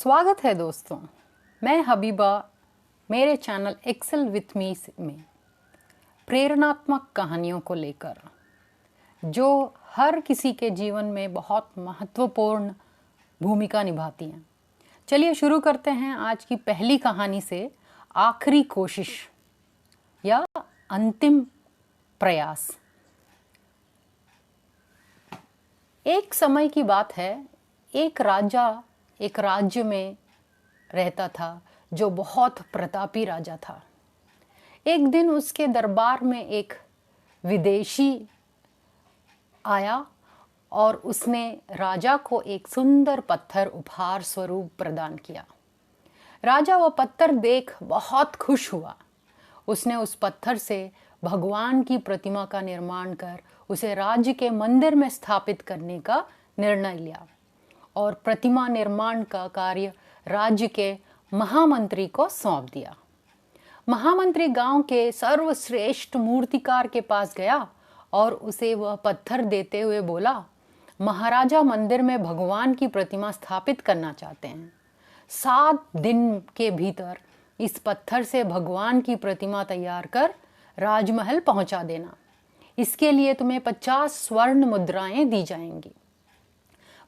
स्वागत है दोस्तों, मैं हबीबा मेरे चैनल एक्सेल विथ मी में प्रेरणात्मक कहानियों को लेकर जो हर किसी के जीवन में बहुत महत्वपूर्ण भूमिका निभाती हैं। चलिए शुरू करते हैं आज की पहली कहानी से, आखिरी कोशिश या अंतिम प्रयास। एक समय की बात है, एक राजा एक राज्य में रहता था जो बहुत प्रतापी राजा था। एक दिन उसके दरबार में एक विदेशी आया और उसने राजा को एक सुंदर पत्थर उपहार स्वरूप प्रदान किया। राजा वह पत्थर देख बहुत खुश हुआ। उसने उस पत्थर से भगवान की प्रतिमा का निर्माण कर उसे राज्य के मंदिर में स्थापित करने का निर्णय लिया और प्रतिमा निर्माण का कार्य राज्य के महामंत्री को सौंप दिया। महामंत्री गांव के सर्वश्रेष्ठ मूर्तिकार के पास गया और उसे वह पत्थर देते हुए बोला, महाराजा मंदिर में भगवान की प्रतिमा स्थापित करना चाहते हैं। 7 दिन के भीतर इस पत्थर से भगवान की प्रतिमा तैयार कर राजमहल पहुंचा देना। इसके लिए तुम्हें 50 स्वर्ण मुद्राएं दी जाएंगी।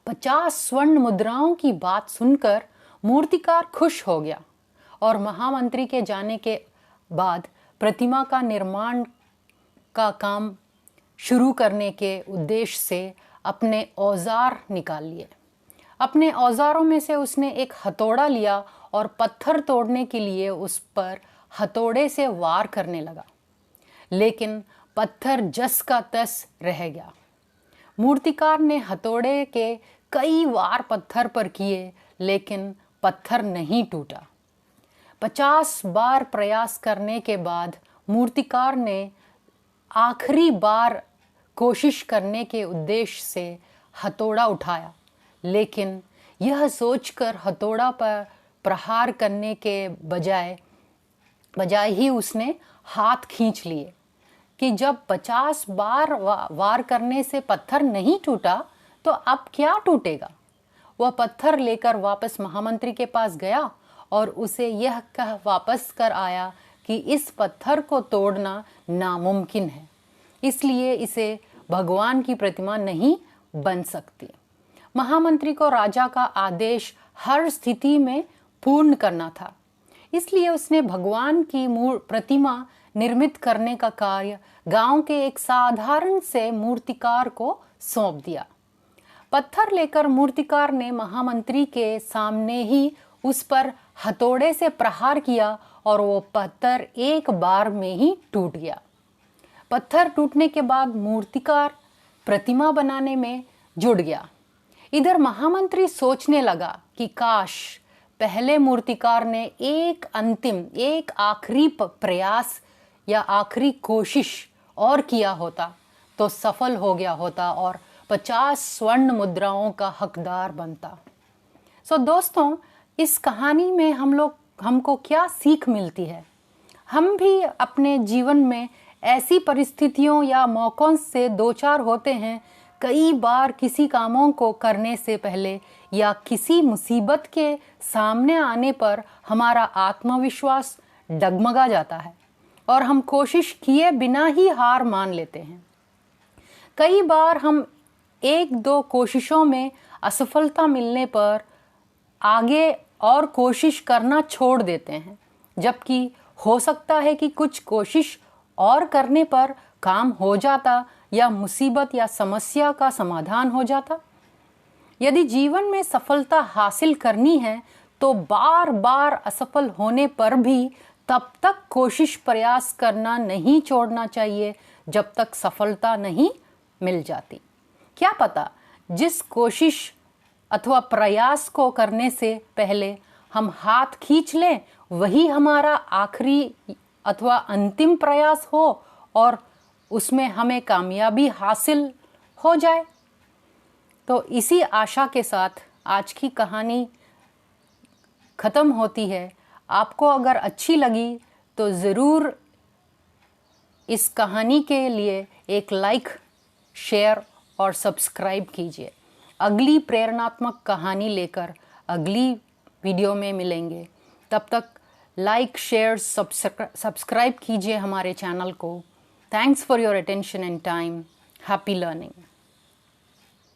50 स्वर्ण मुद्राओं की बात सुनकर मूर्तिकार खुश हो गया और महामंत्री के जाने के बाद प्रतिमा का निर्माण का काम शुरू करने के उद्देश्य से अपने औजार निकाल लिए। अपने औजारों में से उसने एक हथौड़ा लिया और पत्थर तोड़ने के लिए उस पर हथौड़े से वार करने लगा, लेकिन पत्थर जस का तस रह गया। मूर्तिकार ने हथौड़े के कई वार पत्थर पर किए, लेकिन पत्थर नहीं टूटा। 50 बार प्रयास करने के बाद मूर्तिकार ने आखिरी बार कोशिश करने के उद्देश्य से हथौड़ा उठाया, लेकिन यह सोचकर हथौड़ा पर प्रहार करने के बजाय ही उसने हाथ खींच लिए कि जब 50 बार वार करने से पत्थर नहीं टूटा तो अब क्या टूटेगा। वह पत्थर लेकर वापस महामंत्री के पास गया और उसे यह कह वापस कर आया कि इस पत्थर को तोड़ना नामुमकिन है, इसलिए इसे भगवान की प्रतिमा नहीं बन सकती। महामंत्री को राजा का आदेश हर स्थिति में पूर्ण करना था, इसलिए उसने भगवान की प्रतिमा निर्मित करने का कार्य गांव के एक साधारण से मूर्तिकार को सौंप दिया। पत्थर लेकर मूर्तिकार ने महामंत्री के सामने ही उस पर हथौड़े से प्रहार किया और वो पत्थर एक बार में ही टूट गया। पत्थर टूटने के बाद मूर्तिकार प्रतिमा बनाने में जुट गया। इधर महामंत्री सोचने लगा कि काश पहले मूर्तिकार ने एक आखिरी प्रयास या आखिरी कोशिश और किया होता तो सफल हो गया होता और 50 स्वर्ण मुद्राओं का हकदार बनता। दोस्तों, इस कहानी में हमको क्या सीख मिलती है? हम भी अपने जीवन में ऐसी परिस्थितियों या मौकों से दो चार होते हैं। कई बार किसी कामों को करने से पहले या किसी मुसीबत के सामने आने पर हमारा आत्मविश्वास डगमगा जाता है और हम कोशिश किए बिना ही हार मान लेते हैं। कई बार हम 1-2 कोशिशों में असफलता मिलने पर आगे और कोशिश करना छोड़ देते हैं, जबकि हो सकता है कि कुछ कोशिश और करने पर काम हो जाता या मुसीबत या समस्या का समाधान हो जाता। यदि जीवन में सफलता हासिल करनी है तो बार बार असफल होने पर भी तब तक कोशिश प्रयास करना नहीं छोड़ना चाहिए जब तक सफलता नहीं मिल जाती। क्या पता जिस कोशिश अथवा प्रयास को करने से पहले हम हाथ खींच लें वही हमारा आखिरी अथवा अंतिम प्रयास हो और उसमें हमें कामयाबी हासिल हो जाए। तो इसी आशा के साथ आज की कहानी ख़त्म होती है। आपको अगर अच्छी लगी तो ज़रूर इस कहानी के लिए एक लाइक, शेयर और सब्सक्राइब कीजिए। अगली प्रेरणात्मक कहानी लेकर अगली वीडियो में मिलेंगे। तब तक लाइक, शेयर, सब्सक्राइब कीजिए हमारे चैनल को। Thanks for your attention and time. Happy learning.